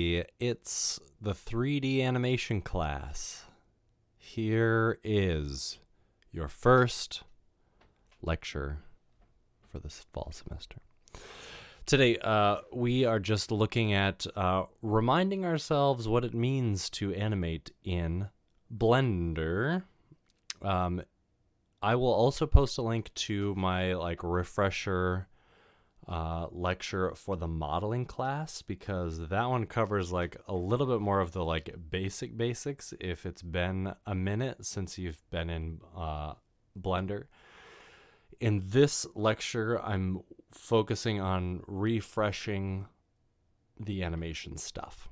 It's the 3D animation class. Here is your first lecture for this fall semester. Today, we are just looking at reminding ourselves what it means to animate in Blender. I will also post a link to my refresher lecture for the modeling class, because that one covers a little bit more of the basics if it's been a minute since you've been in Blender. In this lecture, I'm focusing on refreshing the animation stuff,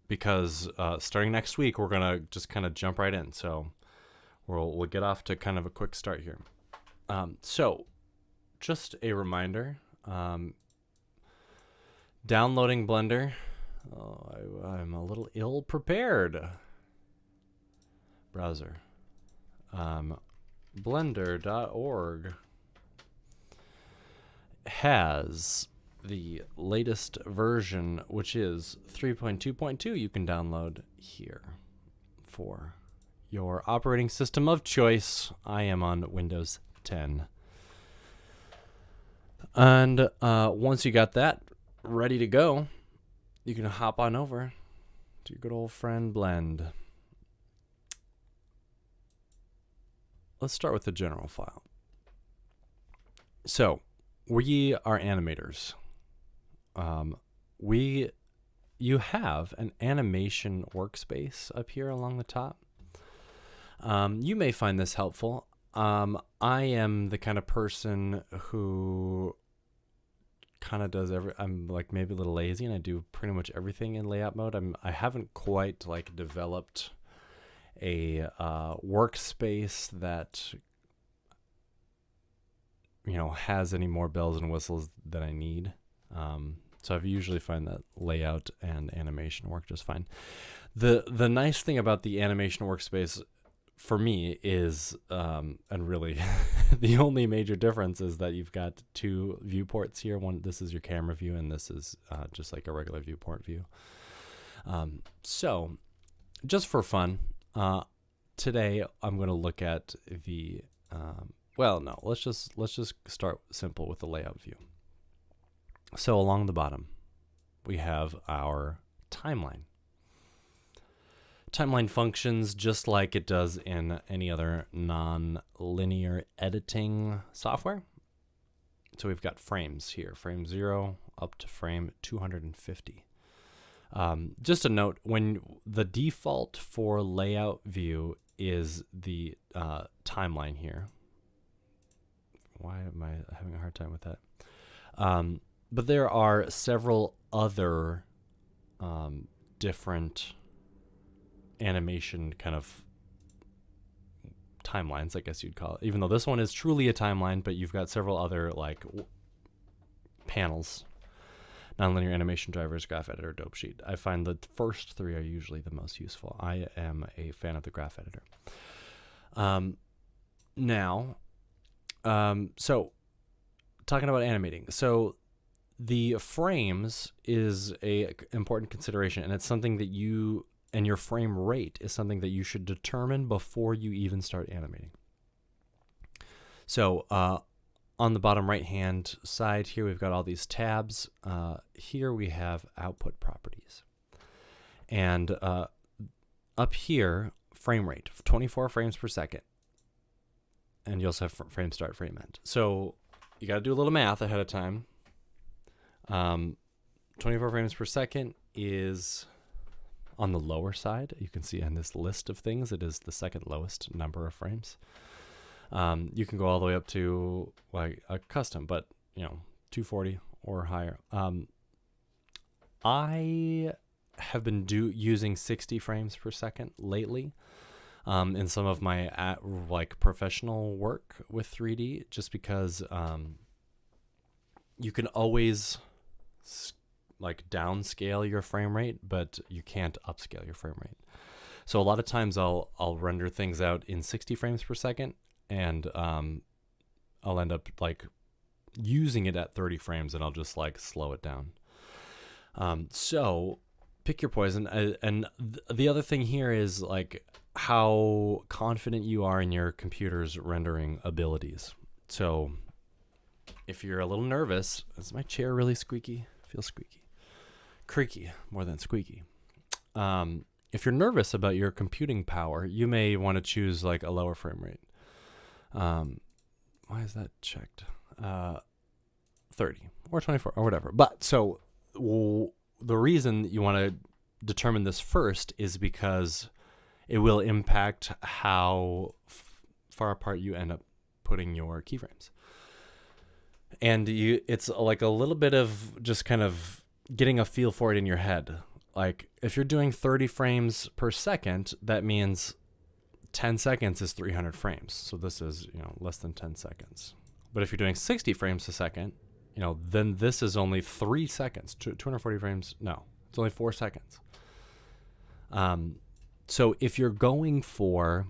because starting next week we're gonna just kind of jump right in. So we'll get off to kind of a quick start here. So just a reminder, downloading Blender. I'm a little ill prepared. Browser. Blender.org has the latest version, which is 3.2.2. You can download here for your operating system of choice. I am on Windows 10. And once you got that ready to go, you can hop on over to your good old friend Blend. Let's start with the general file. So we are animators. You have an animation workspace up here along the top. You may find this helpful. I am the kind of person who kind of does I'm maybe a little lazy, and I do pretty much everything in layout mode. I haven't quite developed a workspace that has any more bells and whistles than I need. So I usually find that layout and animation work just fine. The nice thing about the animation workspace for me is, and really the only major difference is that you've got two viewports here. This is your camera view, and this is just like a regular viewport view. So just for fun, today I'm going to look at the, let's just start simple with the layout view. So along the bottom, we have our timeline. Timeline functions just like it does in any other non-linear editing software. So we've got frames here, frame 0 up to frame 250. Just a note, when the default for layout view is the timeline here. Why am I having a hard time with that? But there are several other different animation kind of timelines, I guess you'd call it. Even though this one is truly a timeline, but you've got several other panels. Nonlinear animation drivers, graph editor, dope sheet. I find the first three are usually the most useful. I am a fan of the graph editor. So talking about animating. So the frames is a important consideration, and it's something that and your frame rate is something that you should determine before you even start animating. So on the bottom right hand side here, we've got all these tabs. Here we have output properties, and up here, frame rate, 24 frames per second, and you also have frame start, frame end. So you got to do a little math ahead of time. 24 frames per second is on the lower side. You can see on this list of things, it is the second lowest number of frames. You can go all the way up to a custom, but 240 or higher. I have been using 60 frames per second lately in some of my professional work with 3D, just because you can always downscale your frame rate, but you can't upscale your frame rate. So a lot of times I'll render things out in 60 frames per second, and I'll end up using it at 30 frames, and I'll just slow it down. So pick your poison. And the other thing here is like how confident you are in your computer's rendering abilities. So if you're a little nervous, is my chair really squeaky? Feels squeaky. Creaky more than squeaky. If you're nervous about your computing power, you may want to choose like a lower frame rate. Why is that checked? 30 or 24 or whatever. But so the reason you want to determine this first is because it will impact how far apart you end up putting your keyframes. And it's like a little bit of just kind of getting a feel for it in your head. Like if you're doing 30 frames per second, that means 10 seconds is 300 frames. So this is, less than 10 seconds. But if you're doing 60 frames a second, then this is only 3 seconds. 240 frames, no, it's only 4 seconds. So if you're going for,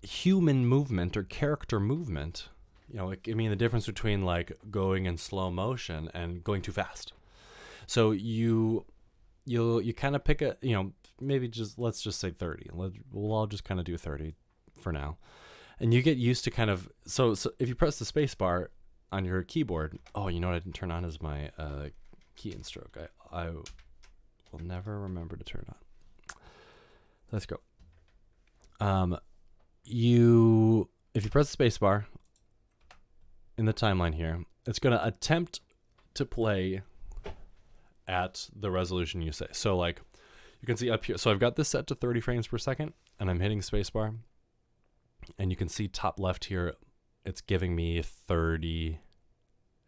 human movement or character movement, the difference between like going in slow motion and going too fast. So you'll kind of pick a, maybe let's just say 30. We'll all just kind of do 30 for now. And you get used to kind of, so if you press the space bar on your keyboard, what I didn't turn on is my key and stroke. I will never remember to turn on. Let's go. If you press the space bar in the timeline here, it's going to attempt to play at the resolution you say. So like you can see up here, so I've got this set to 30 frames per second and I'm hitting space bar, and you can see top left here, it's giving me 30.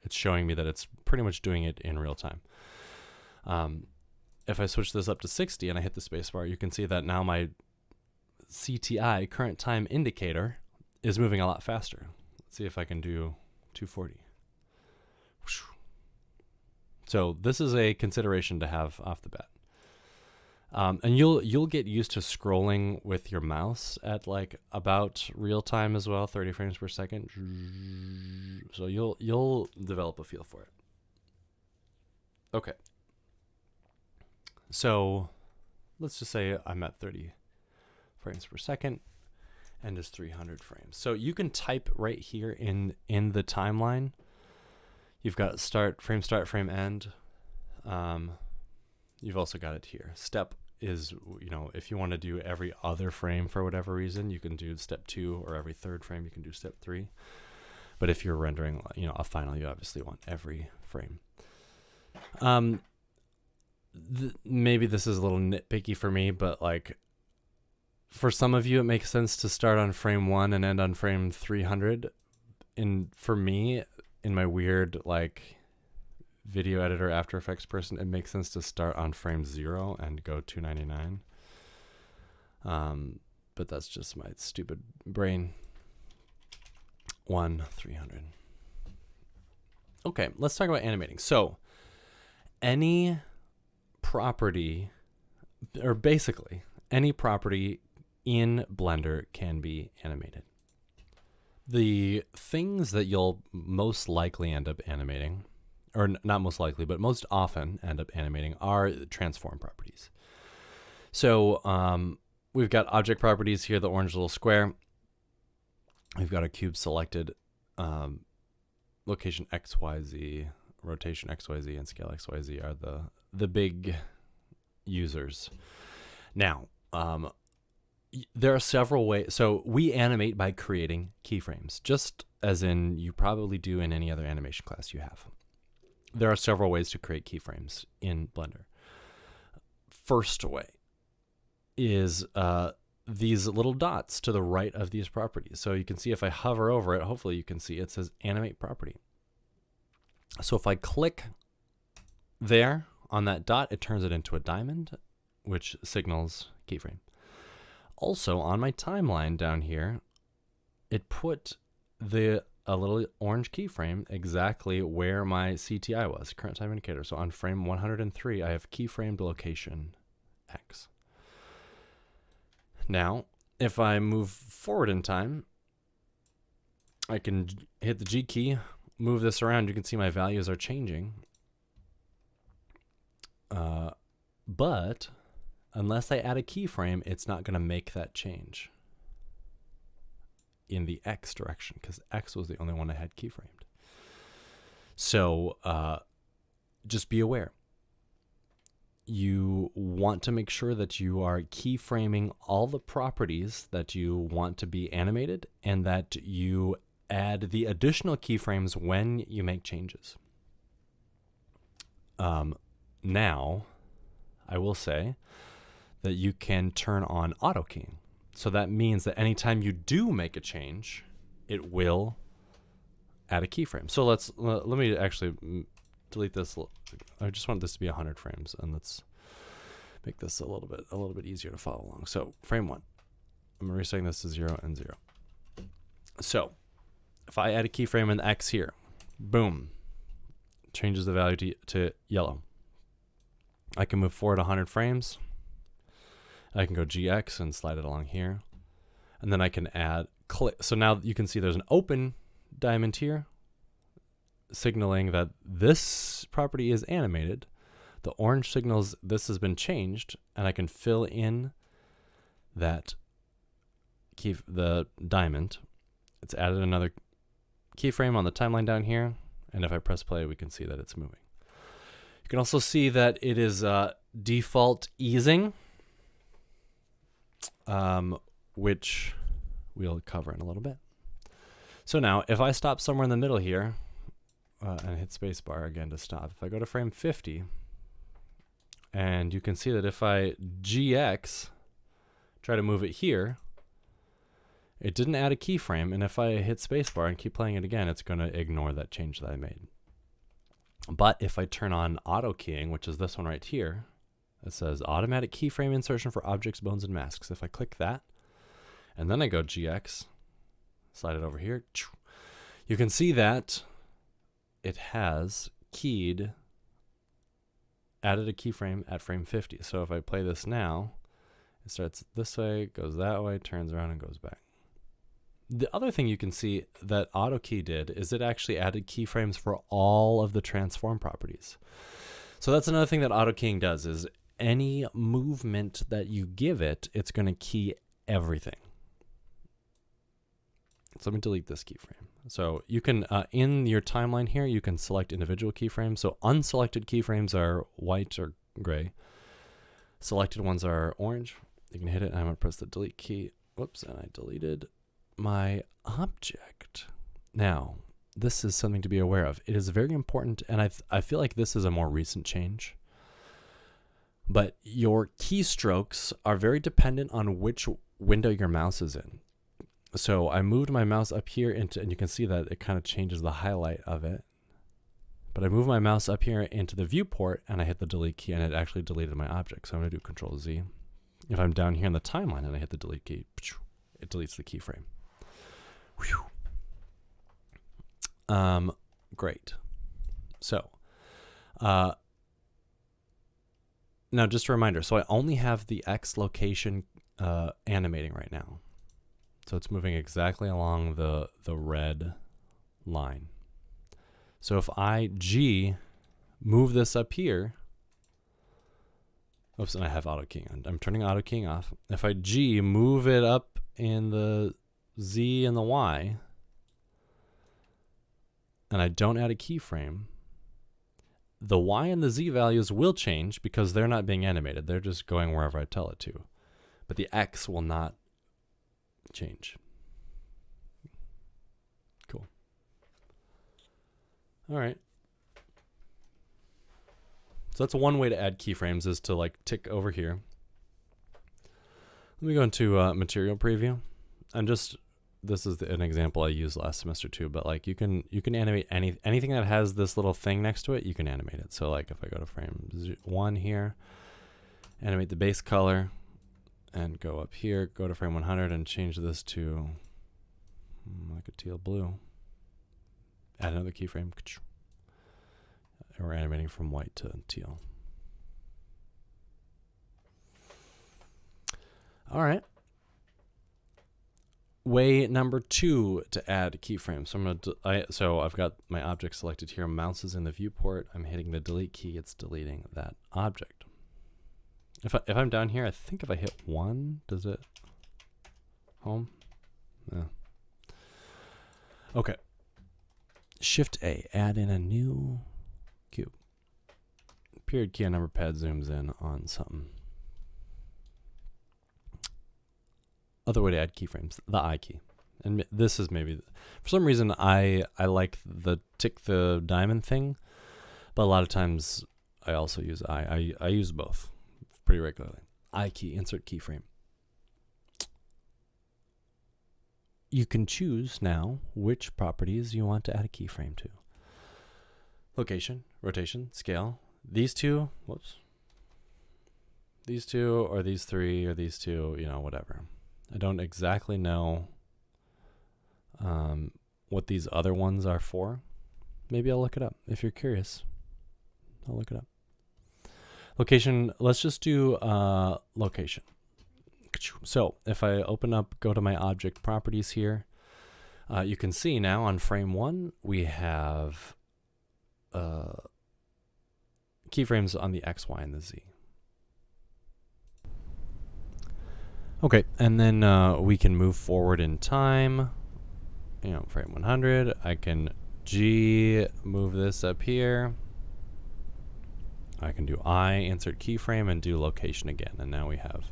It's showing me that it's pretty much doing it in real time. If I switch this up to 60 and I hit the space bar, you can see that now my CTI, current time indicator, is moving a lot faster. Let's see if I can do 240. So this is a consideration to have off the bat. And you'll get used to scrolling with your mouse at like about real time as well, 30 frames per second. So you'll develop a feel for it. Okay. So let's just say I'm at 30 frames per second and it's 300 frames. So you can type right here in the timeline. You've got frame end. You've also got it here. Step is, if you want to do every other frame for whatever reason, you can do step 2, or every third frame you can do step 3. But if you're rendering, a final, you obviously want every frame. Maybe this is a little nitpicky for me, but like for some of you, it makes sense to start on frame 1 and end on frame 300. And for me, in my weird like video editor After Effects person, it makes sense to start on frame 0 and go 299. But that's just my stupid brain. 300. Okay, let's talk about animating. So any property, or basically any property in Blender can be animated. The things that you'll most likely end up animating, or not most likely, but most often end up animating, are transform properties. So we've got object properties here, the orange little square. We've got a cube selected, location XYZ, rotation XYZ, and scale XYZ are the big users. Now, there are several ways. So we animate by creating keyframes, just as in you probably do in any other animation class you have. There are several ways to create keyframes in Blender. First way is these little dots to the right of these properties. So you can see if I hover over it, hopefully you can see it says animate property. So if I click there on that dot, it turns it into a diamond, which signals keyframe. Also on my timeline down here, it put a little orange keyframe exactly where my CTI was, current time indicator. So on frame 103, I have keyframed location X. Now, if I move forward in time, I can hit the G key move this around, you can see my values are changing. But unless I add a keyframe, it's not going to make that change in the X direction, because X was the only one I had keyframed. So just be aware. You want to make sure that you are keyframing all the properties that you want to be animated, and that you add the additional keyframes when you make changes. Now, I will say that you can turn on auto keying. So that means that anytime you do make a change, it will add a keyframe. So let me actually delete this. I just want this to be 100 frames, and let's make this a little bit easier to follow along. So frame 1, I'm resetting this to 0 and 0. So if I add a keyframe in the X here, boom, changes the value to yellow. I can move forward 100 frames. I can go GX and slide it along here. And then I can add click. So now you can see there's an open diamond here, signaling that this property is animated. The orange signals this has been changed, and I can fill in that the diamond. It's added another keyframe on the timeline down here, and if I press play, we can see that it's moving. You can also see that it is default easing, which we'll cover in a little bit. So now, if I stop somewhere in the middle here, and hit spacebar again to stop, if I go to frame 50, and you can see that if I GX, try to move it here, it didn't add a keyframe, and if I hit spacebar and keep playing it again, it's going to ignore that change that I made. But if I turn on auto keying, which is this one right here, it says automatic keyframe insertion for objects, bones, and masks. If I click that, and then I go GX, slide it over here, you can see that it has added a keyframe at frame 50. So if I play this now, it starts this way, goes that way, turns around, and goes back. The other thing you can see that AutoKey did is it actually added keyframes for all of the transform properties. So that's another thing that AutoKeying does, is any movement that you give it, it's going to key everything. So let me delete this keyframe. So you can, in your timeline here, you can select individual keyframes. So unselected keyframes are white or gray. Selected ones are orange. You can hit it, and I'm going to press the delete key. Whoops, and I deleted my object. Now, this is something to be aware of. It is very important, and I feel like this is a more recent change. But your keystrokes are very dependent on which window your mouse is in. So I moved my mouse up here into, and you can see that it kind of changes the highlight of it. But I moved my mouse up here into the viewport, and I hit the delete key, and it actually deleted my object. So I'm going to do Control Z. If I'm down here in the timeline and I hit the delete key, it deletes the keyframe. Great. So, now just a reminder. So I only have the X location animating right now. So it's moving exactly along the red line. So if I move this up here, oops, and I have auto keying. I'm turning auto keying off. If I move it up in the Z and the Y, and I don't add a keyframe, the Y and the Z values will change because they're not being animated. They're just going wherever I tell it to. But the X will not change. Cool. All right. So that's one way to add keyframes, is to like tick over here. Let me go into material preview. And just, this is an example I used last semester too, but like you can animate anything that has this little thing next to it, you can animate it. So like if I go to frame 1 here, animate the base color, and go up here, go to frame 100 and change this to like a teal blue. Add another keyframe. And we're animating from white to teal. All right. Way number 2 to add keyframes. So I've got my object selected here. Mouse is in the viewport. I'm hitting the delete key. It's deleting that object. If I'm down here, I think if I hit 1, does it home? No. Okay. Shift A, add in a new cube. Period key on number pad zooms in on something. Other way to add keyframes, the I key. And this is maybe, for some reason, I like the tick the diamond thing, but a lot of times I also use I use both pretty regularly. I key, insert keyframe. You can choose now which properties you want to add a keyframe to. Location, rotation, scale. These two, whoops. These two, or these three, or these two, you know, whatever. I don't exactly know what these other ones are for. Maybe I'll look it up. If you're curious, I'll look it up. Location, let's just do location. So if I open up, go to my object properties here, you can see now on frame 1, we have keyframes on the X, Y, and the Z. Okay, and then we can move forward in time. You know, frame 100, I can G, move this up here. I can do I, insert keyframe, and do location again. And now we have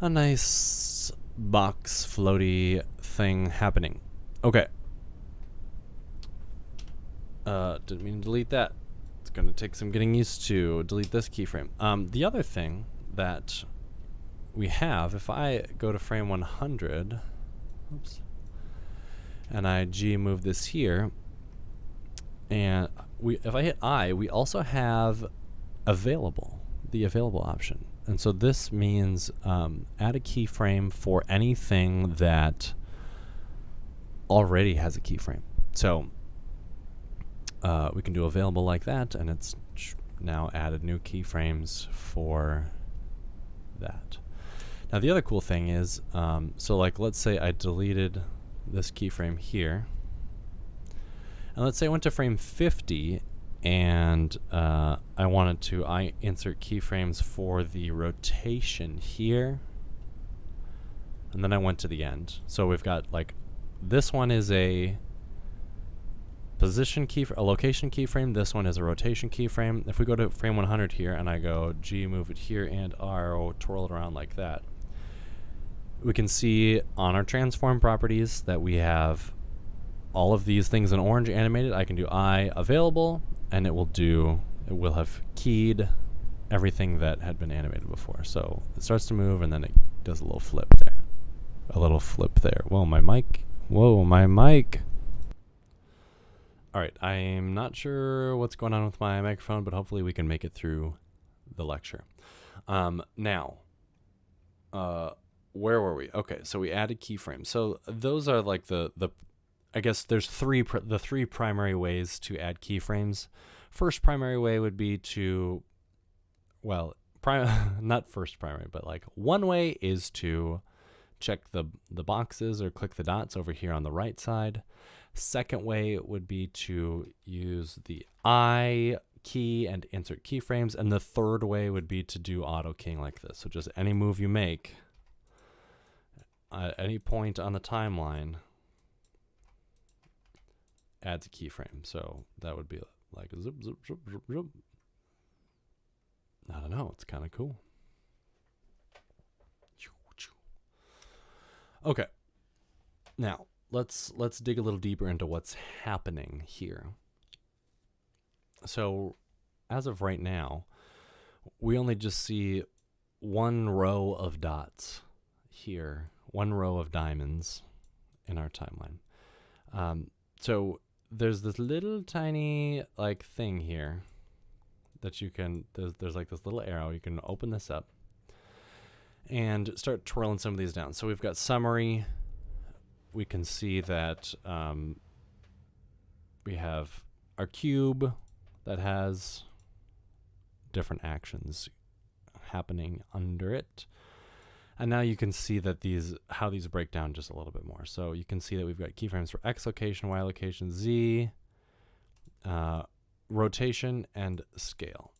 a nice box floaty thing happening. Okay. Didn't mean to delete that. It's going to take some getting used to. Delete this keyframe. The other thing that we have, if I go to frame 100, oops, and I G move this here, and if I hit I, we also have available, the available option. And so this means add a keyframe for anything that already has a keyframe. So we can do available like that, and it's now added new keyframes for that. Now the other cool thing is, so like let's say I deleted this keyframe here, and let's say I went to frame 50 and I wanted to insert keyframes for the rotation here, and then I went to the end. So we've got like, this one is a position keyframe, a location keyframe. This one is a rotation keyframe. If we go to frame 100 here and I go G, move it here, and R, twirl it around like that, we can see on our transform properties that we have all of these things in orange animated. I can do I available, and it will have keyed everything that had been animated before. So it starts to move, and then it does a little flip there. A little flip there. Whoa, my mic. Whoa, my mic. All right, I'm not sure what's going on with my microphone, but hopefully we can make it through the lecture. Now, where were we? Okay, so we added keyframes. So those are like I guess there's three primary ways to add keyframes. First primary way would be to, well, not first primary, but like one way is to check the boxes or click the dots over here on the right side. Second way would be to use the I key and insert keyframes. And the third way would be to do auto keying like this. So just any move you make at any point on the timeline adds a keyframe. So that would be like zip, zip, zip, zip, zip. I don't know. It's kind of cool. Okay. Now, let's dig a little deeper into what's happening here. So, as of right now, we only just see one row of dots here, one row of diamonds in our timeline. So there's this little tiny like thing here that you can, there's like this little arrow. You can open this up and start twirling some of these down. So we've got summary. We can see that we have our cube that has different actions happening under it. And now you can see that how these break down just a little bit more. So you can see that we've got keyframes for X location, Y location, Z, rotation, and scale.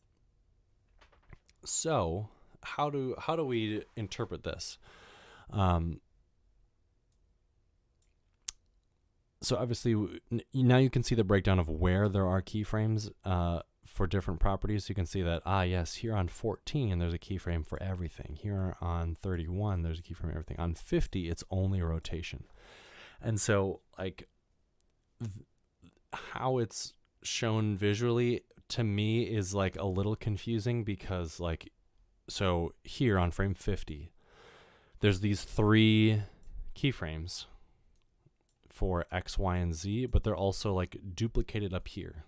So how do we interpret this? So obviously now you can see the breakdown of where there are keyframes for different properties. So you can see that, yes, here on 14, there's a keyframe for everything. Here on 31, there's a keyframe for everything. On 50, it's only rotation. And so like how it's shown visually to me is like a little confusing, because like, so here on frame 50, there's these 3 keyframes for X, Y, and Z, but they're also like duplicated up here.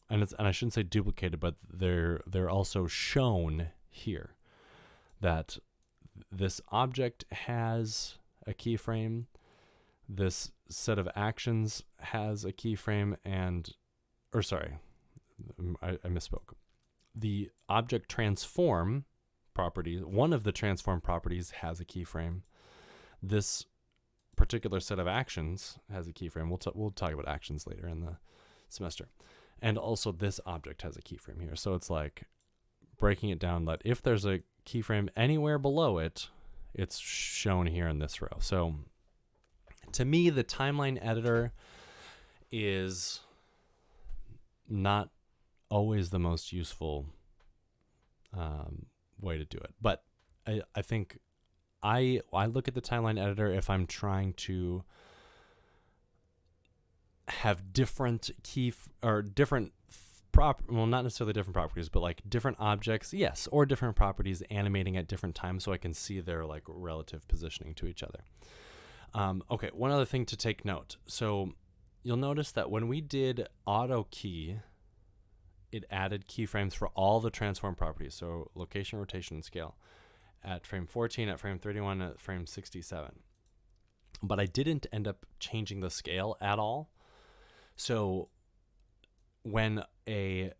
And I shouldn't say duplicated, but they're also shown here, that this object has a keyframe, this set of actions has a keyframe, I misspoke. The object transform property, one of the transform properties has a keyframe. This particular set of actions has a keyframe. We'll talk about actions later in the semester. And also this object has a keyframe here. So it's like breaking it down that if there's a keyframe anywhere below it, it's shown here in this row. So to me, the timeline editor is not always the most useful way to do it. But I think I look at the timeline editor if I'm trying to have different well, not necessarily different properties, but like different objects, yes, or different properties animating at different times, so I can see their like relative positioning to each other. Okay, one other thing to take note. So you'll notice that when we did auto key, it added keyframes for all the transform properties, so location, rotation, and scale, at frame 14, at frame 31, at frame 67. But I didn't end up changing the scale at all. So when a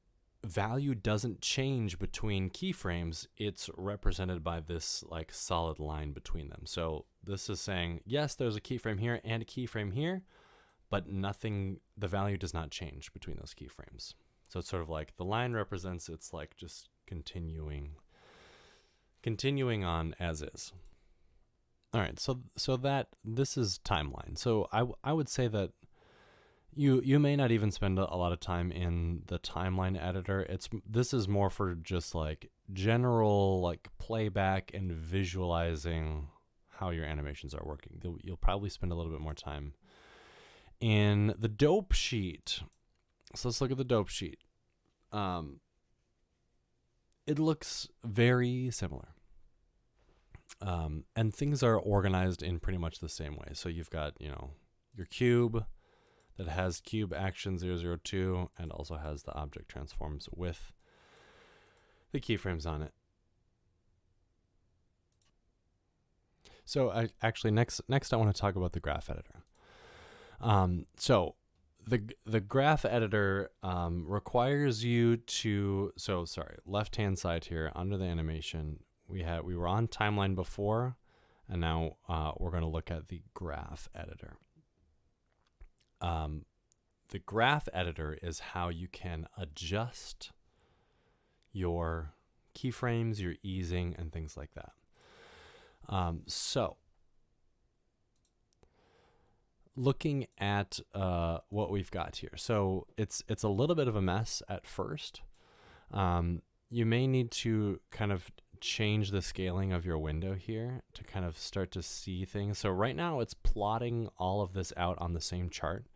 value doesn't change between keyframes, it's represented by this like solid line between them. So this is saying, yes, there's a keyframe here and a keyframe here, but the value does not change between those keyframes. So it's sort of like the line represents, it's like just continuing on as is. All right, so that this is timeline. So I would say that you may not even spend a lot of time in the timeline editor. This is more for just like general like playback and visualizing how your animations are working. You'll probably spend a little bit more time in the dope sheet. So let's look at the dope sheet. It looks very similar. And things are organized in pretty much the same way. So you've got, your cube that has cube action 002 and also has the object transforms with the keyframes on it. So actually next I want to talk about the graph editor. So the graph editor requires you to, left-hand side here under the animation, we were on timeline before, and now we're going to look at the graph editor. The graph editor is how you can adjust your keyframes, your easing, and things like that. So looking at what we've got here. So it's a little bit of a mess at first. You may need to kind of change the scaling of your window here to kind of start to see things. So right now it's plotting all of this out on the same chart,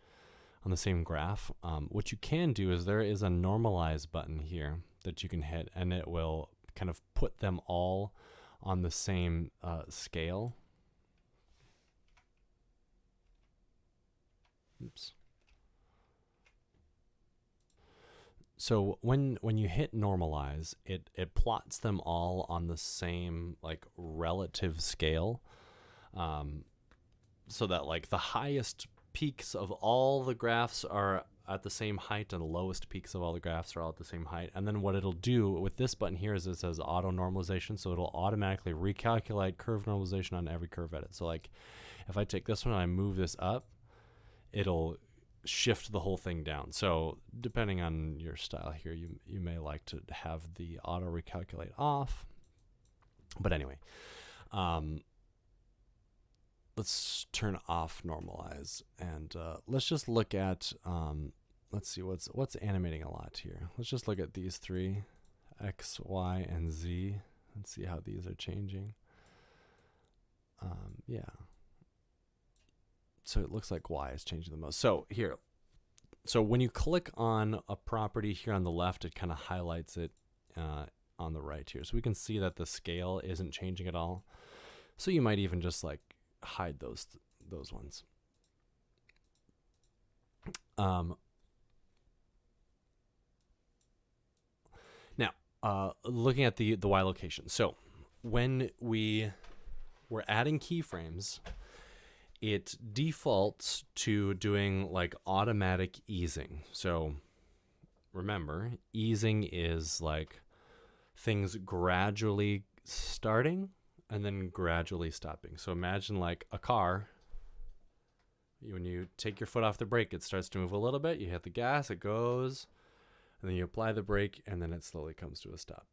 on the same graph. What you can do is there is a normalize button here that you can hit, and it will kind of put them all on the same scale. Oops. So when you hit normalize, it plots them all on the same like relative scale, so that like the highest peaks of all the graphs are at the same height, and the lowest peaks of all the graphs are all at the same height. And then what it'll do with this button here is it says auto normalization, so it'll automatically recalculate curve normalization on every curve edit. So like if I take this one and I move this up, it'll shift the whole thing down. So depending on your style here, you may like to have the auto recalculate off. But anyway, let's turn off normalize, and let's just look at let's see what's animating a lot here. Let's just look at these three, X, Y, and Z, and see how these are changing. Yeah. So it looks like Y is changing the most. So here, so when you click on a property here on the left, it kind of highlights it on the right here. So we can see that the scale isn't changing at all. So you might even just like hide those ones. Now, looking at the Y location. So when we're adding keyframes, it defaults to doing like automatic easing. So remember, easing is like things gradually starting and then gradually stopping. So imagine like a car. When you take your foot off the brake, it starts to move a little bit. You hit the gas, it goes, and then you apply the brake, and then it slowly comes to a stop.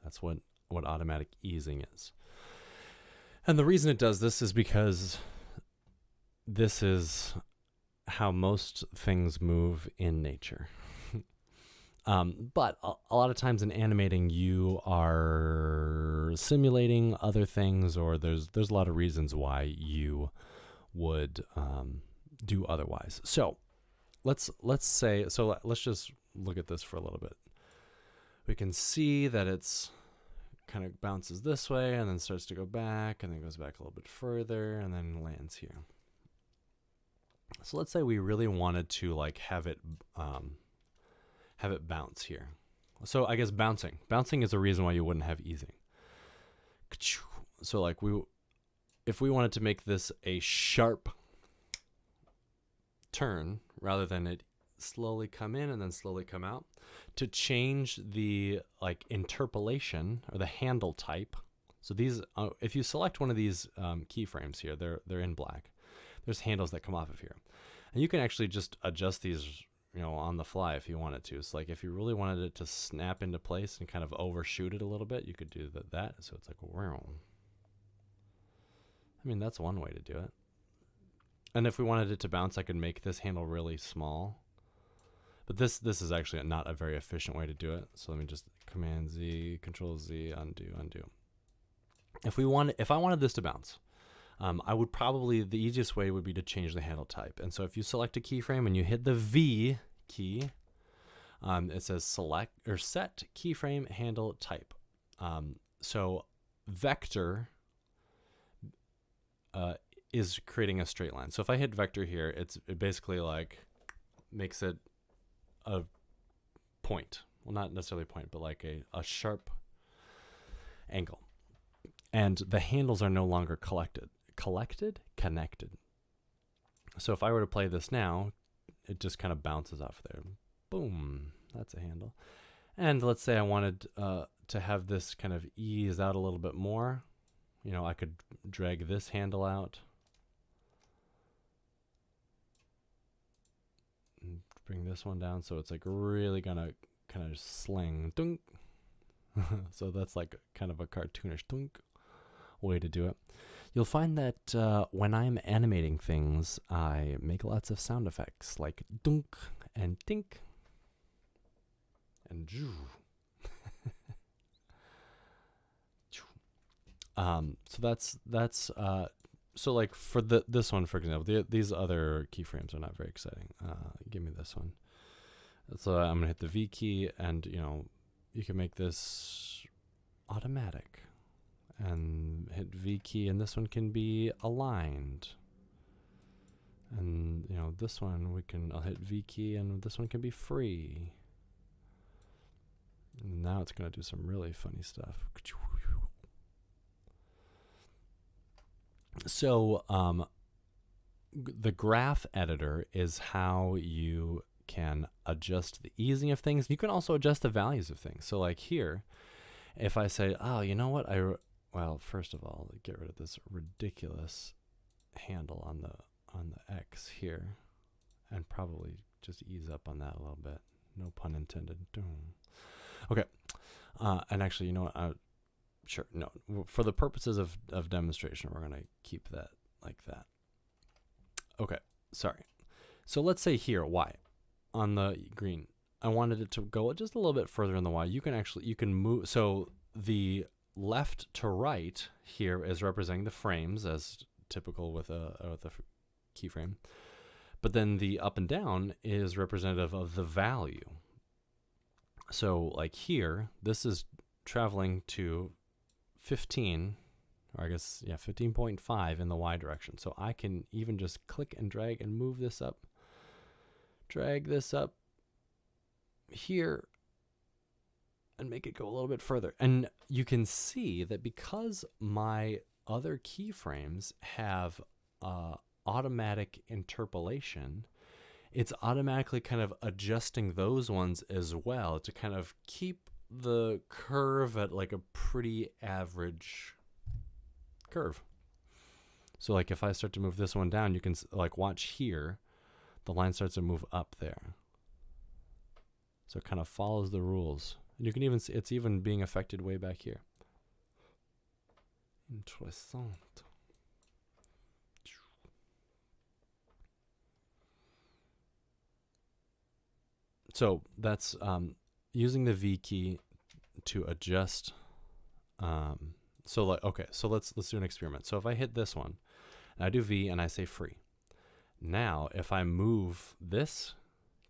That's what automatic easing is. And the reason it does this is because this is how most things move in nature. But a lot of times in animating, you are simulating other things, or there's a lot of reasons why you would do otherwise. So let's just look at this for a little bit. We can see that it's kind of bounces this way and then starts to go back and then goes back a little bit further and then lands here. So let's say we really wanted to like have it bounce here. So I guess bouncing is a reason why you wouldn't have easing. So like if we wanted to make this a sharp turn rather than it slowly come in and then slowly come out, to change the like interpolation or the handle type. So these, if you select one of these keyframes here, they're in black. There's handles that come off of here, and you can actually just adjust these, you know, on the fly if you wanted to. So like if you really wanted it to snap into place and kind of overshoot it a little bit, you could do that. So it's like, wow. I mean, that's one way to do it. And if we wanted it to bounce, I could make this handle really small. But this is actually not a very efficient way to do it. So let me just Command Z, Control Z, undo. If I wanted this to bounce, I would probably, the easiest way would be to change the handle type. And so if you select a keyframe and you hit the V key, it says select or set keyframe handle type. So vector is creating a straight line. So if I hit vector here, it basically like makes it a point. Well, not necessarily a point, but like a sharp angle. And the handles are no longer connected. So if I were to play this now, it just kind of bounces off there. Boom, that's a handle. And let's say I wanted to have this kind of ease out a little bit more. You know, I could drag this handle out. And bring this one down so it's like really gonna kind of sling. Dunk. So that's like kind of a cartoonish dunk way to do it. You'll find that when I'm animating things, I make lots of sound effects like dunk and dink and joo. So that's so like for this one, for example, these other keyframes are not very exciting. Give me this one. So I'm gonna hit the V key, and you know, you can make this automatic, and hit V key, and this one can be aligned. And you know, this one I'll hit V key, and this one can be free. And now it's gonna do some really funny stuff. So the graph editor is how you can adjust the easing of things. You can also adjust the values of things. So like here, if I say, oh, you know what? Well, first of all, get rid of this ridiculous handle on the X here, and probably just ease up on that a little bit. No pun intended. Okay. And actually, you know what? Sure. No. For the purposes of demonstration, we're going to keep that like that. Okay. Sorry. So let's say here, Y on the green. I wanted it to go just a little bit further in the Y. You can move. So the left to right here is representing the frames as typical with a keyframe. But then the up and down is representative of the value. So like here, this is traveling to 15, or I guess, yeah, 15.5 in the Y direction. So I can even just click and drag and move this up, drag this up here, and make it go a little bit further. And you can see that because my other keyframes have automatic interpolation, it's automatically kind of adjusting those ones as well to kind of keep the curve at like a pretty average curve. So like if I start to move this one down, you can like watch here, the line starts to move up there. So it kind of follows the rules. And you can even see it's even being affected way back here. Interessant. So that's using the V key to adjust. So like, okay, so let's do an experiment. So if I hit this one, and I do V and I say free. Now, if I move this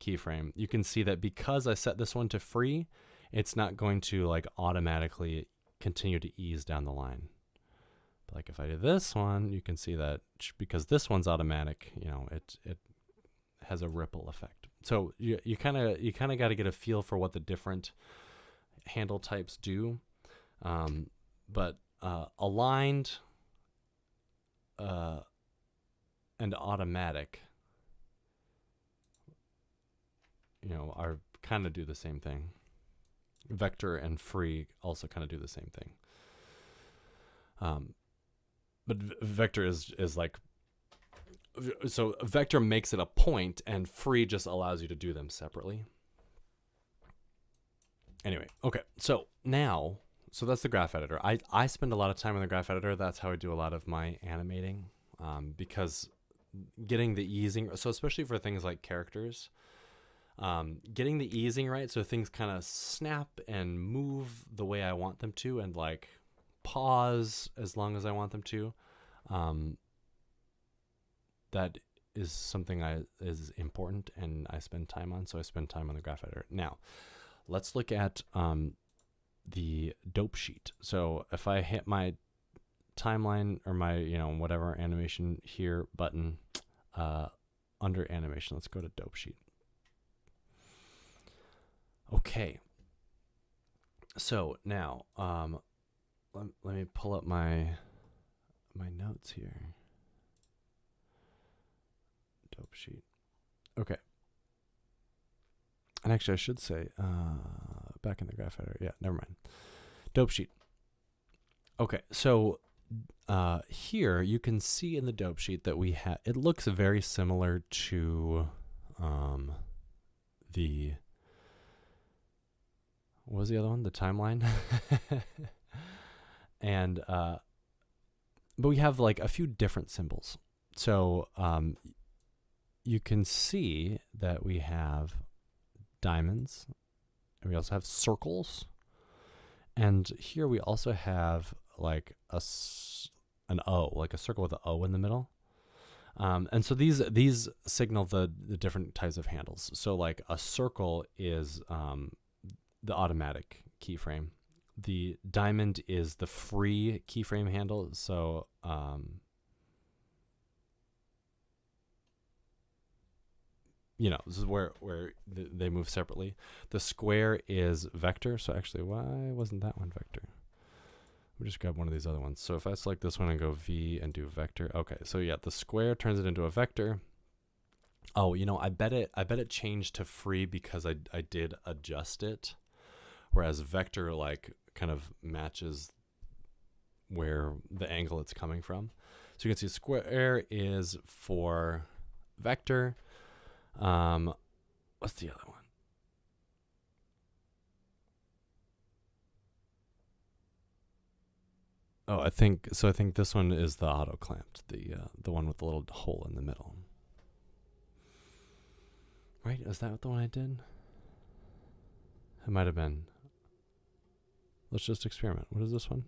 keyframe, you can see that because I set this one to free, it's not going to like automatically continue to ease down the line. But like if I do this one, you can see that because this one's automatic, you know, it has a ripple effect. So you kind of got to get a feel for what the different handle types do. But aligned and automatic, you know, are kind of do the same thing. Vector and free also kind of do the same thing. But vector is like, so vector makes it a point and free just allows you to do them separately. Anyway, okay, so now, so that's the graph editor. I spend a lot of time in the graph editor. That's how I do a lot of my animating, because getting the easing, so especially for things like characters, getting the easing right so things kind of snap and move the way I want them to and like pause as long as I want them to, that is something is important and I spend time on, so I spend time on the graph editor. Now, let's look at the dope sheet. So if I hit my timeline or my, you know, whatever animation here button under animation, let's go to dope sheet. Okay. So now, let me pull up my notes here. Dope sheet. Okay. And actually, I should say, back in the graph editor. Yeah, never mind. Dope sheet. Okay, so here you can see in the dope sheet that we have, it looks very similar to the, what was the other one? The timeline. And, but we have like a few different symbols. So you can see that we have diamonds, and we also have circles, and here we also have like an O, like a circle with an O in the middle. And so these signal the different types of handles. So like a circle is the automatic keyframe. The diamond is the free keyframe handle. So you know, this is where they move separately. The square is vector. So actually, why wasn't that one vector? We just grab one of these other ones. So if I select this one and go V and do vector, okay. So yeah, the square turns it into a vector. Oh, you know, I bet it changed to free because I did adjust it, whereas vector like kind of matches where the angle it's coming from. So you can see square is for vector. What's the other one? Oh, I think this one is the auto clamped, the one with the little hole in the middle. Right? Is that the one I did? It might have been. Let's just experiment. What is this one?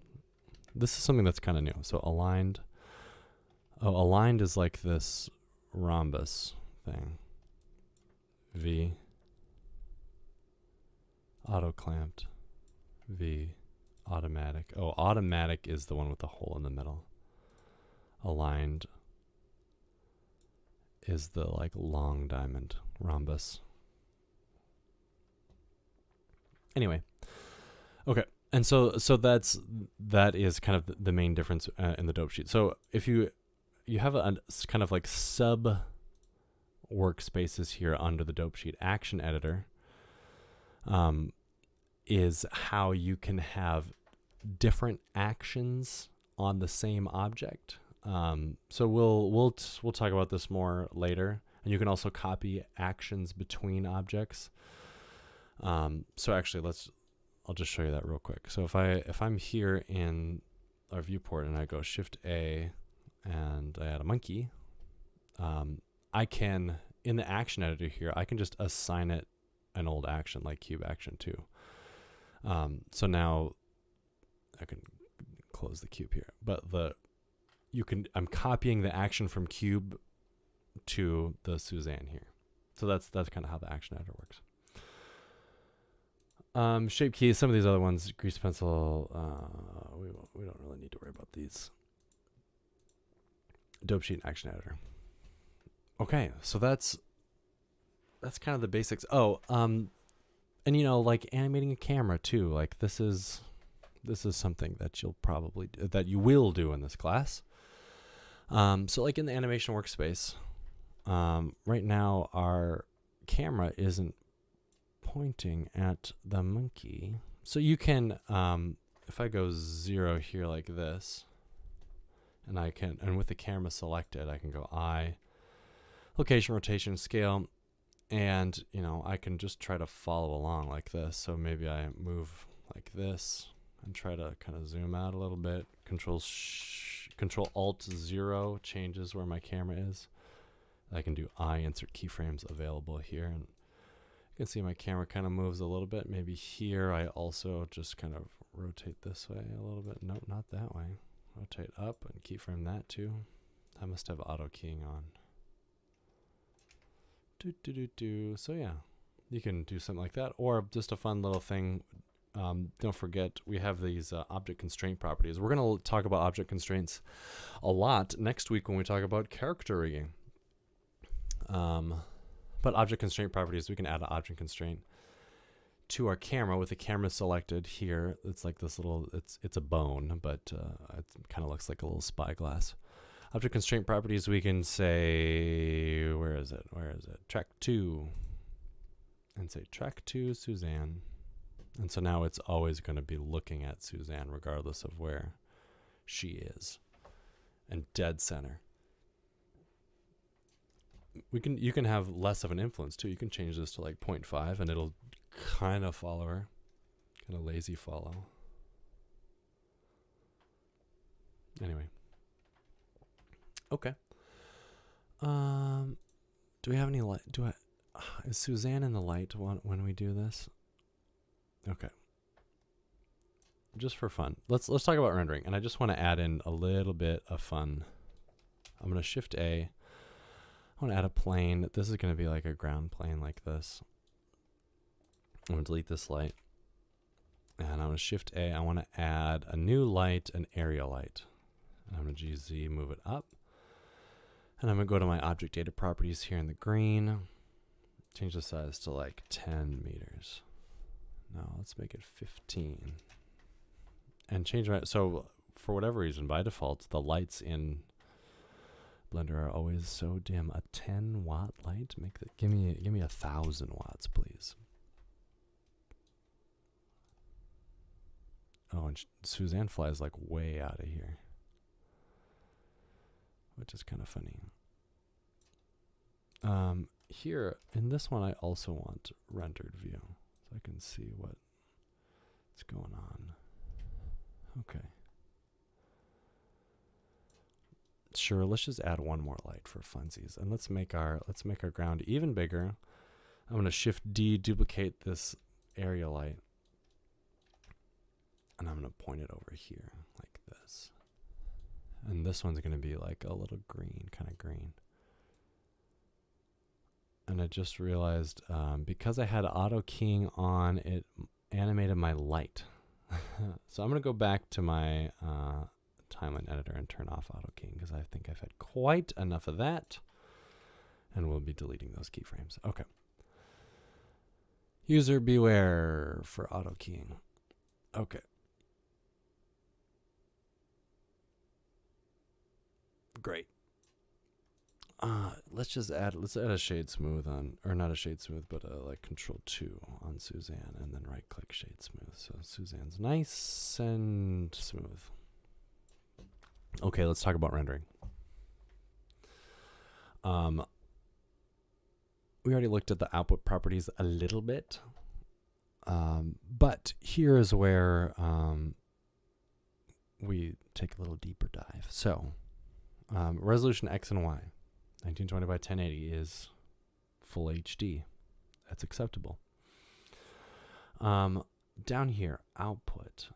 This is something that's kind of new. So aligned. Oh, aligned is like this rhombus thing. V. Auto clamped. V. Automatic. Oh, automatic is the one with the hole in the middle. Aligned is the like long diamond rhombus. Anyway, okay, and so that is kind of the main difference in the dope sheet. So if you have a kind of like sub workspaces here under the dope sheet, action editor is how you can have different actions on the same object. So we'll talk about this more later, and you can also copy actions between objects. So actually, I'll just show you that real quick. So if I'm here in our viewport and I go Shift A and I add a monkey, I can, in the action editor here, I can just assign it an old action like cube action 2. So now I can close the cube here, but I'm copying the action from cube to the Suzanne here. So that's kind of how the action editor works. Shape keys, some of these other ones, grease pencil, we don't really need to worry about these. Dope sheet and action editor. Okay, so that's kind of the basics. Oh, and you know, like animating a camera too. Like this is something that you will do in this class. So like in the animation workspace, right now our camera isn't pointing at the monkey. So you can, if I go 0 here like this, and with the camera selected, I can go I, location, rotation, scale, and you know, I can just try to follow along like this. So maybe I move like this and try to kind of zoom out a little bit. Control Alt 0 changes where my camera is. I can do I, insert keyframes available here, and you can see my camera kind of moves a little bit. Maybe here I also just kind of rotate this way a little bit. Nope, not that way. Rotate up and keyframe that too. I must have auto keying on. So yeah, you can do something like that, or just a fun little thing. Don't forget, we have these object constraint properties. We're going to talk about object constraints a lot next week when we talk about character rigging. But object constraint properties, we can add an object constraint to our camera with the camera selected here. It's like this little, it's a bone, but it kind of looks like a little spyglass. Object constraint properties, we can say, where is it? Track 2. And say track 2 Suzanne. And so now it's always going to be looking at Suzanne regardless of where she is. And dead center. You can have less of an influence too. You can change this to like 0.5 and it'll kind of follow her. Kind of lazy follow. Anyway. Okay. Do we have any light? Is Suzanne in the light when we do this? Okay. Just for fun. Let's talk about rendering, and I just want to add in a little bit of fun. I'm going to Shift A. I want to add a plane. This is going to be like a ground plane like this. I'm going to delete this light. And I'm going to Shift A. I want to add a new light, an area light. And I'm going to GZ, move it up. And I'm going to go to my object data properties here in the green. Change the size to like 10 meters. No, let's make it 15. and change my, so for whatever reason, by default, the lights in Blender are always so dim. A 10-watt light, give me 1,000 watts, please. Oh, and Suzanne flies like way out of here, which is kind of funny. Here in this one, I also want rendered view, so I can see what's going on. Okay. Sure, let's just add one more light for funsies, and let's make our ground even bigger. I'm going to Shift D, duplicate this area light, and I'm going to point it over here like this. And this one's going to be like a little green, kind of green. And I just realized because I had auto keying on, it animated my light. So I'm going to go back to my timeline editor and turn off auto keying, because I think I've had quite enough of that, and we'll be deleting those keyframes. Okay. User beware for auto keying. Okay. Great. Let's add a shade smooth on, or not a shade smooth, but like Control 2 on Suzanne, and then right click shade smooth. So Suzanne's nice and smooth. Okay, let's talk about rendering. We already looked at the output properties a little bit, but here is where we take a little deeper dive. So resolution X and Y, 1920 by 1080 is full HD. That's acceptable. Down here, output.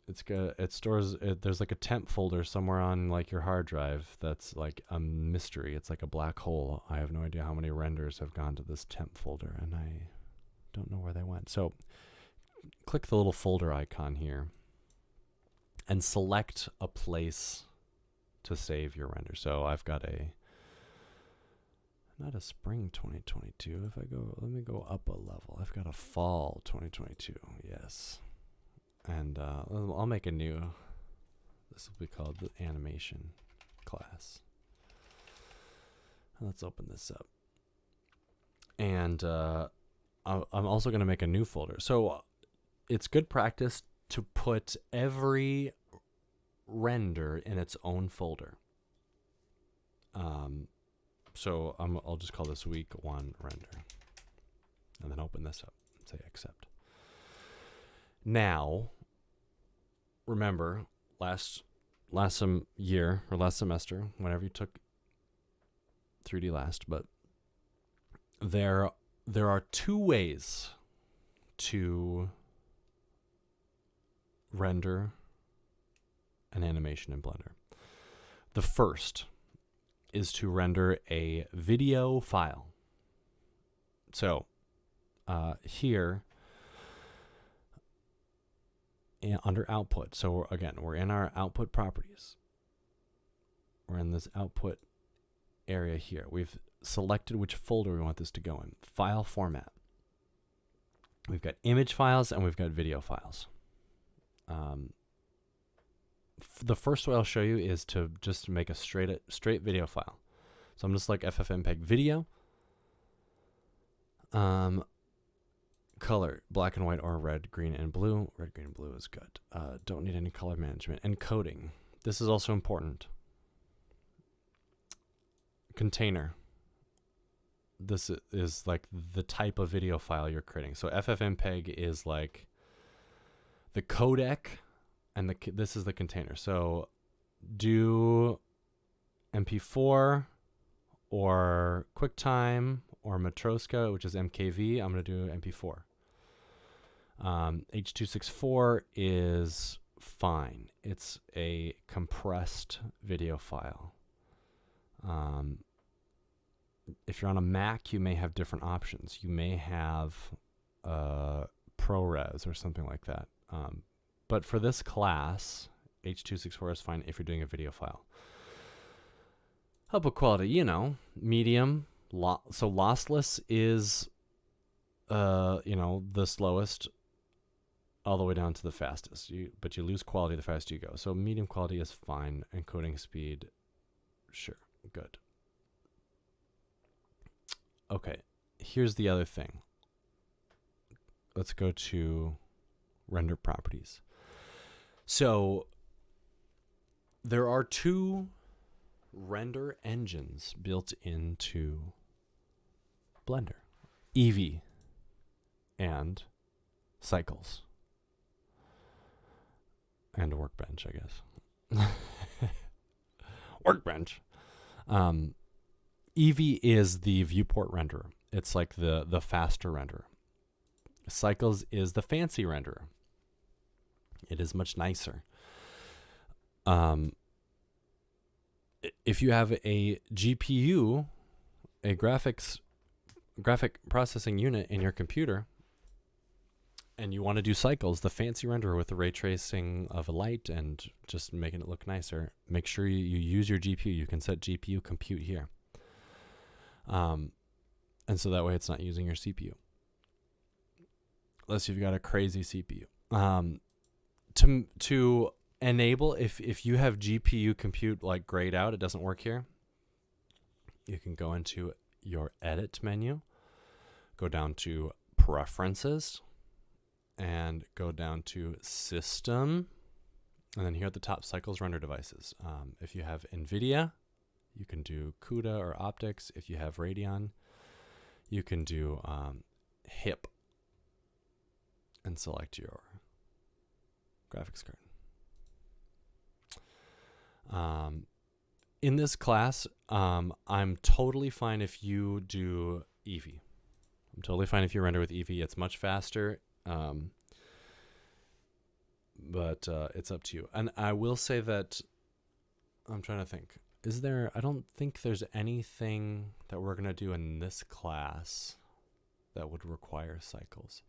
It stores, there's like a temp folder somewhere on like your hard drive that's like a mystery. It's like a black hole. I have no idea how many renders have gone to this temp folder, and I don't know where they went. So click the little folder icon here and select a place to save your render. So I've got not a spring 2022. If I go, let me go up a level. I've got a fall 2022. Yes. And I'll make a new, this will be called the animation class. Let's open this up. And I'm also going to make a new folder. So it's good practice to put every render in its own folder. So I'll just call this week 1 render, and then open this up and say accept. Now, remember last year or last semester, whenever you took 3D last, but there are 2 ways to render an animation in Blender. The first is to render a video file. So here under output, so again, we're in our output properties. We're in this output area here. We've selected which folder we want this to go in. File format. We've got image files and we've got video files. The first way I'll show you is to just make a straight video file. So I'm just like FFmpeg video. Color, black and white or red, green, and blue. Red, green, and blue is good. Don't need any color management. Encoding. This is also important. Container. This is like the type of video file you're creating. So FFmpeg is like the codec, and this is the container. So do MP4 or QuickTime or Matroska, which is MKV. I'm going to do MP4. H.264 is fine. It's a compressed video file. If you're on a Mac, you may have different options. You may have ProRes or something like that. But for this class, H.264 is fine if you're doing a video file. Output quality, medium. So lossless is, the slowest all the way down to the fastest. But you lose quality the faster you go. So medium quality is fine. Encoding speed, sure, good. Okay, here's the other thing. Let's go to render properties. So there are two render engines built into Blender, Eevee and Cycles. And a Workbench, I guess. Workbench. Eevee is the viewport renderer. It's like the faster renderer. Cycles is the fancy renderer. It is much nicer. If you have a GPU, a graphic processing unit in your computer, and you want to do Cycles, the fancy renderer with the ray tracing of a light and just making it look nicer, make sure you use your GPU. You can set GPU compute here. And so that way it's not using your CPU. Unless you've got a crazy CPU. To enable, if you have GPU compute like grayed out, it doesn't work here. You can go into your edit menu, go down to preferences, and go down to system, and then here at the top, Cycles render devices. If you have NVIDIA, you can do CUDA or optics. If you have Radeon, you can do HIP and select your graphics card. In this class, I'm totally fine if you do Eevee. I'm totally fine if you render with Eevee. It's much faster, but it's up to you. And I will say that, I'm trying to think. I don't think there's anything that we're going to do in this class that would require Cycles.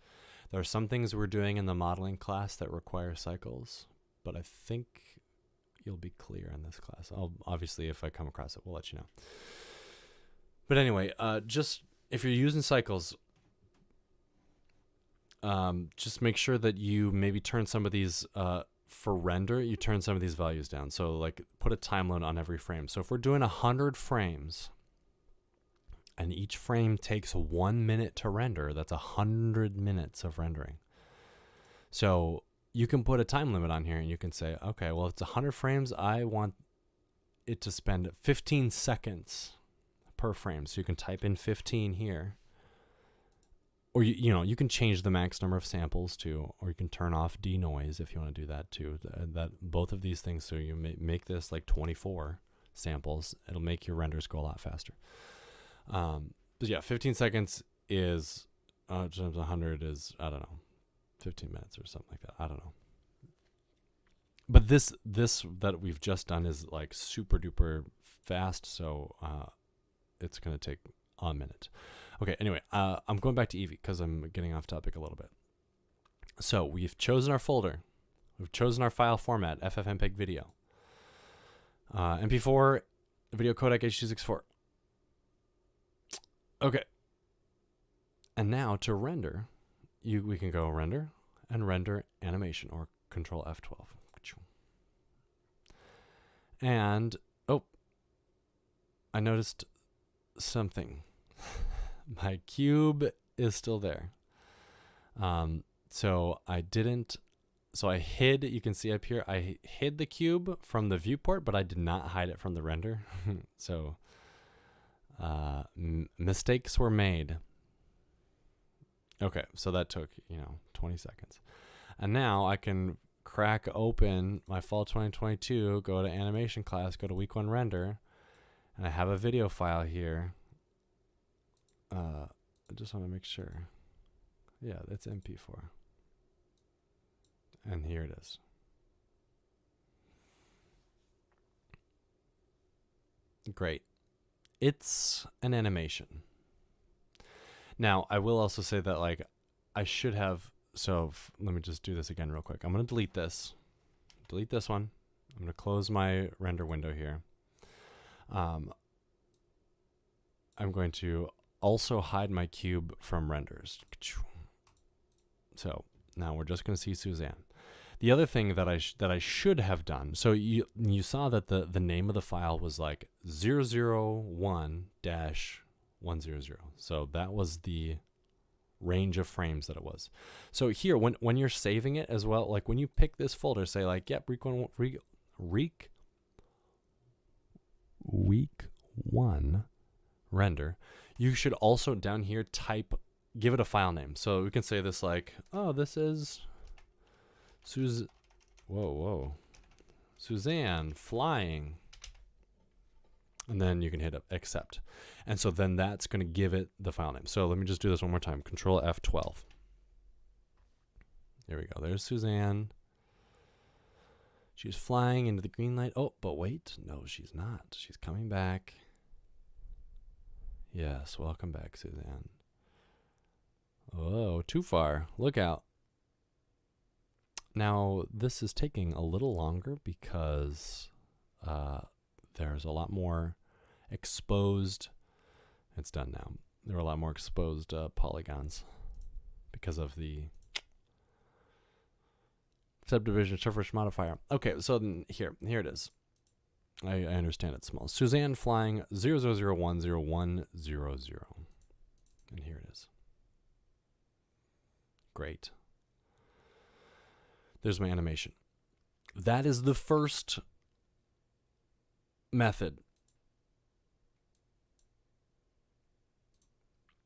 There are some things we're doing in the modeling class that require Cycles, but I think you'll be clear in this class. Obviously, if I come across it, we'll let you know. But anyway, just if you're using Cycles, just make sure that you maybe turn some of these, for render, you turn some of these values down. So like put a time limit on every frame. So if we're doing 100 frames and each frame takes 1 minute to render, that's 100 minutes of rendering. So you can put a time limit on here and you can say, okay, well, if it's 100 frames, I want it to spend 15 seconds per frame. So you can type in 15 here. Or you can change the max number of samples too, or you can turn off denoise if you want to do that too. Both of these things, so you make this like 24 samples, it'll make your renders go a lot faster. But yeah, 15 seconds is times 100 is, I don't know, 15 minutes or something like that. I don't know. But this that we've just done is like super duper fast, so it's gonna take a minute. Okay, anyway, I'm going back to Eevee because I'm getting off topic a little bit. So we've chosen our folder. We've chosen our file format, FFmpeg video. MP4, video codec H.264. Okay. And now to render, we can go render and render animation, or Control F12. And, oh, I noticed something. My cube is still there. So I hid, you can see up here, I hid the cube from the viewport, but I did not hide it from the render. So mistakes were made. Okay, so that took, 20 seconds. And now I can crack open my fall 2022, go to animation class, go to week 1 render, and I have a video file here. I just want to make sure. Yeah, that's MP4. And here it is. Great. It's an animation. Now, I will also say that, like, I should have, let me just do this again real quick. I'm going to delete this one. I'm going to close my render window here. I'm going to also hide my cube from renders. So Now we're just going to see Suzanne. The other thing that I should have done, so you saw that the name of the file was like 001-100. So that was the range of frames that it was. So here, when you're saving it as well, like when you pick this folder, say like, yep, week 1 render, you should also down here give it a file name. So we can say this like, oh, this is Suzanne flying. And then you can hit accept. And so then that's going to give it the file name. So let me just do this one more time. Control F12. There we go. There's Suzanne. She's flying into the green light. Oh, but wait. No, she's not. She's coming back. Yes, welcome back, Suzanne. Oh, too far. Look out. Now, this is taking a little longer because there's a lot more exposed. It's done now. There are a lot more exposed polygons because of the subdivision surface modifier. Okay, so then here it is. I understand it's small. Suzanne flying 000101000. And here it is. Great. There's my animation. That is the first method.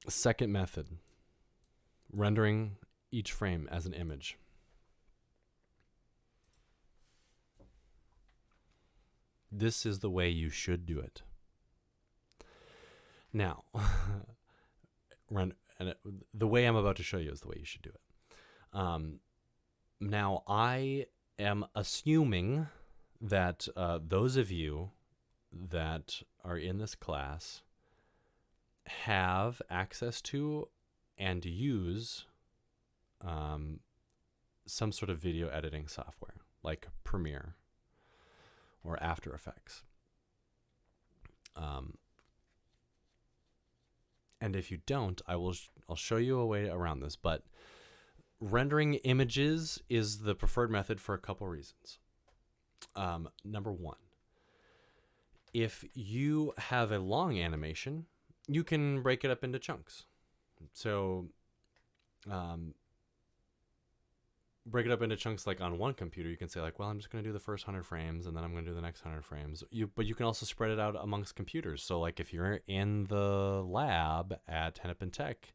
Second method, rendering each frame as an image. This is the way you should do it. Now, the way I'm about to show you is the way you should do it. Now, I am assuming that those of you that are in this class have access to and use some sort of video editing software like Premiere or After Effects. And if you don't, I'll show you a way around this, but rendering images is the preferred method for a couple reasons. Number one, if you have a long animation, you can break it up into chunks. So break it up into chunks like on one computer. You can say like, well, I'm just going to do the first 100 frames and then I'm going to do the next 100 frames. But you can also spread it out amongst computers. So like if you're in the lab at Hennepin Tech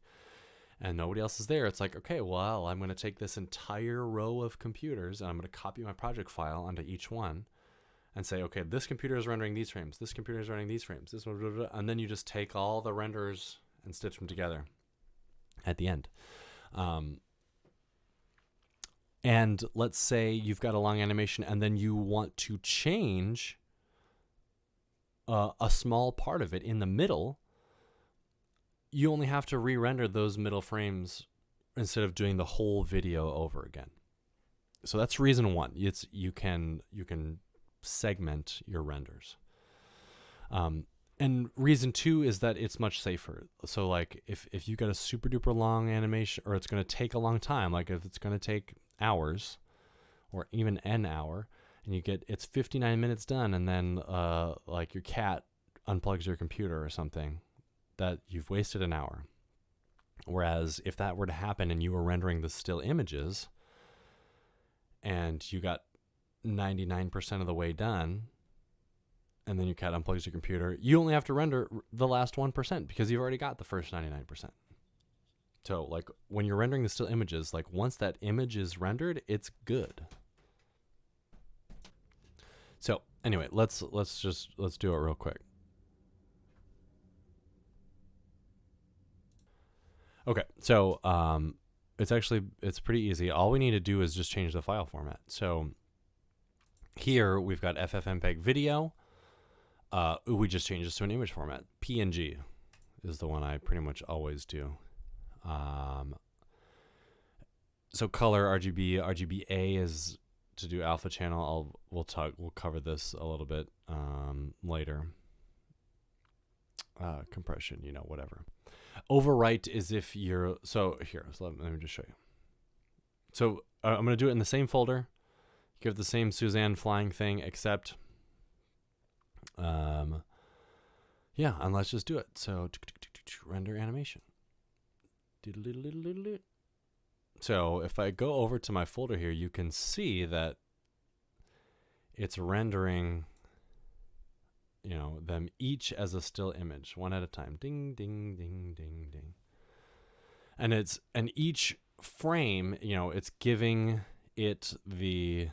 and nobody else is there, it's like, okay, well, I'm going to take this entire row of computers and I'm going to copy my project file onto each one and say, okay, this computer is rendering these frames, this computer is rendering these frames, this one, blah, blah, blah, and then you just take all the renders and stitch them together at the end. And let's say you've got a long animation and then you want to change a small part of it in the middle. You only have to re-render those middle frames instead of doing the whole video over again. So that's reason one. It's you can segment your renders. And reason two is that it's much safer. So like if you got a super duper long animation, or it's going to take a long time, like if it's going to take hours or even an hour, and it's 59 minutes done, and then like your cat unplugs your computer or something, that you've wasted an hour. Whereas if that were to happen and you were rendering the still images and you got 99% of the way done, and then your cat unplugs your computer, you only have to render the last 1% because you've already got the first 99%. So like when you're rendering the still images, like once that image is rendered, it's good. So anyway, let's do it real quick. Okay, so it's pretty easy. All we need to do is just change the file format. So here we've got FFmpeg video. We just change this to an image format. PNG is the one I pretty much always do. So color, RGB, RGBA is to do alpha channel. We'll cover this a little bit later. Compression, whatever. Overwrite is if you're, so here, let me just show you. So I'm going to do it in the same folder. Give the same Suzanne flying thing, except, yeah, and let's just do it. So render animation. So if I go over to my folder here, you can see that it's rendering, you know, them each as a still image, one at a time. Ding, ding, ding, ding, ding. And each frame, you know, it's giving it the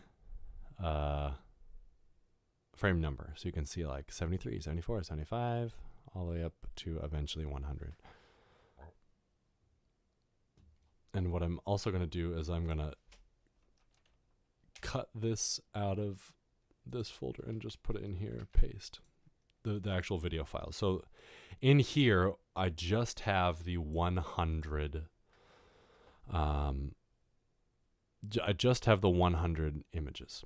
frame number. So you can see like 73, 74, 75, all the way up to eventually 100. And what I'm also going to do is I'm going to cut this out of this folder and just put it in here, paste the actual video file. So in here, I just have the 100. I just have the 100 images.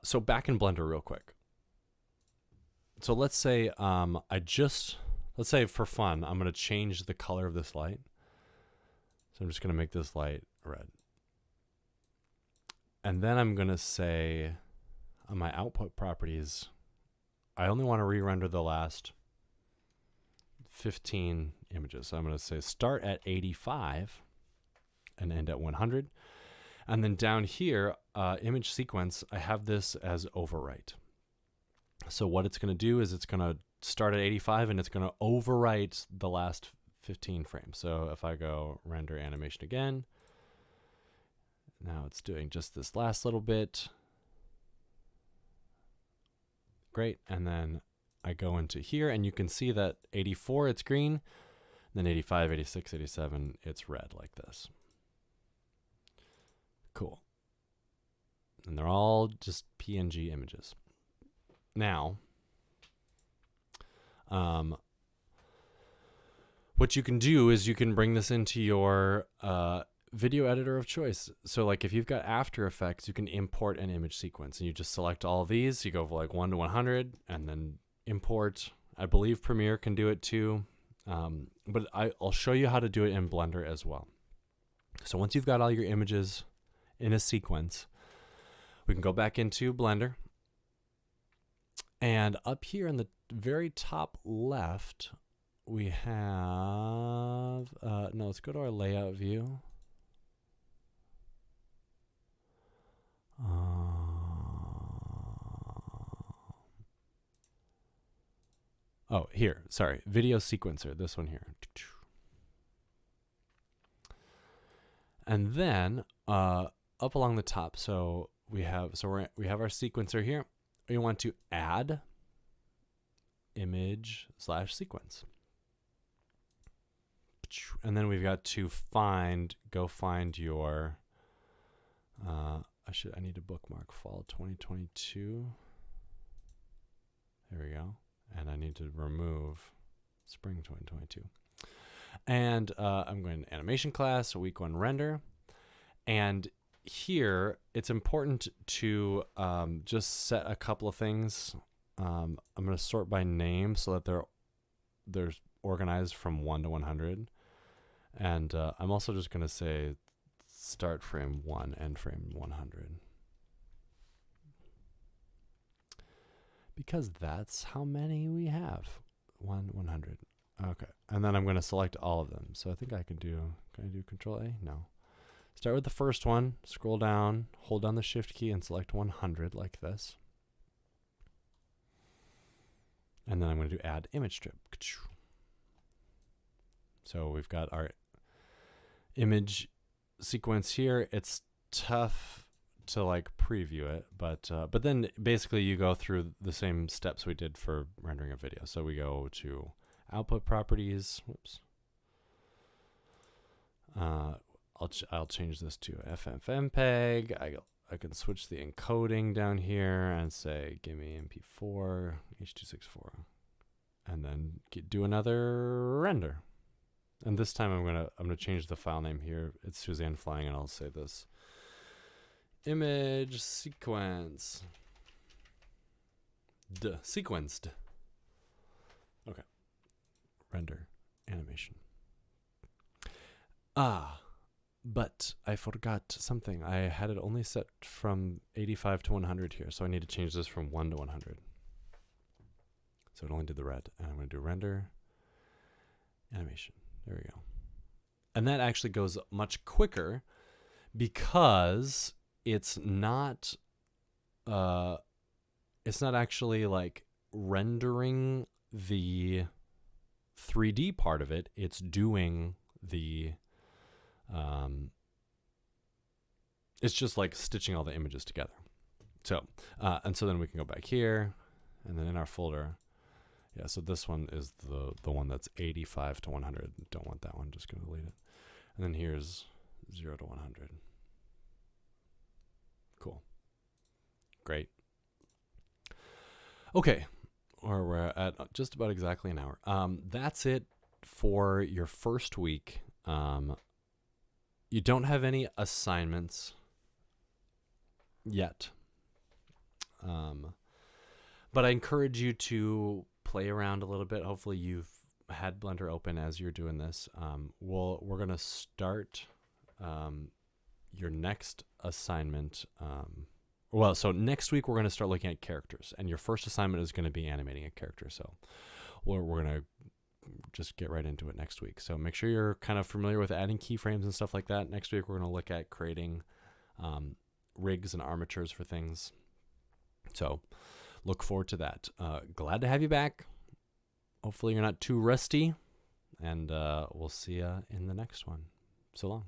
So back in Blender real quick. So let's say let's say for fun, I'm going to change the color of this light. So I'm just going to make this light red. And then I'm going to say on my output properties, I only want to re-render the last 15 images. So I'm going to say start at 85 and end at 100. And then down here, image sequence, I have this as overwrite. So what it's going to do is it's going to start at 85 and it's going to overwrite the last 15 frames. So if I go render animation again, now it's doing just this last little bit. Great. And then I go into here and you can see that 84, it's green. Then 85, 86, 87, it's red like this. Cool. And they're all just PNG images. Now, what you can do is you can bring this into your video editor of choice. So like if you've got After Effects, you can import an image sequence and you just select all of these. You go for like 1 to 100 and then import. I believe Premiere can do it too. But I'll show you how to do it in Blender as well. So once you've got all your images in a sequence, we can go back into Blender. And up here in the very top left, we have, no, let's go to our layout view. Oh, here, sorry, video sequencer, this one here. And then up along the top, so we have our sequencer here. We want to add image/sequence. And then we've got to go find your, I need to bookmark fall 2022. There we go. And I need to remove spring 2022. And I'm going to animation class, week 1 render. And here, it's important to just set a couple of things. I'm going to sort by name so that they're organized from 1 to 100. And I'm also just going to say start frame 1, end frame 100. Because that's how many we have. 100. Okay. And then I'm going to select all of them. So I think can I do Control A? No. Start with the first one, scroll down, hold down the Shift key and select 100 like this. And then I'm going to do add image strip. So we've got our image sequence here. It's tough to like preview it, but then basically you go through the same steps we did for rendering a video. So we go to output properties. Whoops. I'll change this to FFmpeg. I can switch the encoding down here and say give me MP4 H.264, and then do another render. And this time I'm gonna change the file name here. It's Suzanne Flying, and I'll say this image sequence sequenced. Okay. Render animation. But I forgot something. I had it only set from 85 to 100 here, so I need to change this from 1 to 100. So it only did the red. And I'm going to do render, animation. There we go. And that actually goes much quicker because it's not actually like rendering the 3D part of it. It's doing the it's just like stitching all the images together. So and so then we can go back here, and then in our folder, yeah, so this one is the one that's 85 to 100. Don't want that one, just gonna delete it. And then here's 0 to 100. Cool. Great. Okay, or we're at just about exactly an hour. That's it for your first week. You don't have any assignments yet. But I encourage you to play around a little bit. Hopefully you've had Blender open as you're doing this. We're going to start your next assignment. So next week we're going to start looking at characters, and your first assignment is going to be animating a character. So we're going to just get right into it next week. So make sure you're kind of familiar with adding keyframes and stuff like that. Next week we're going to look at creating rigs and armatures for things. So look forward to that. Glad to have you back. Hopefully you're not too rusty, and we'll see you in the next one. So long.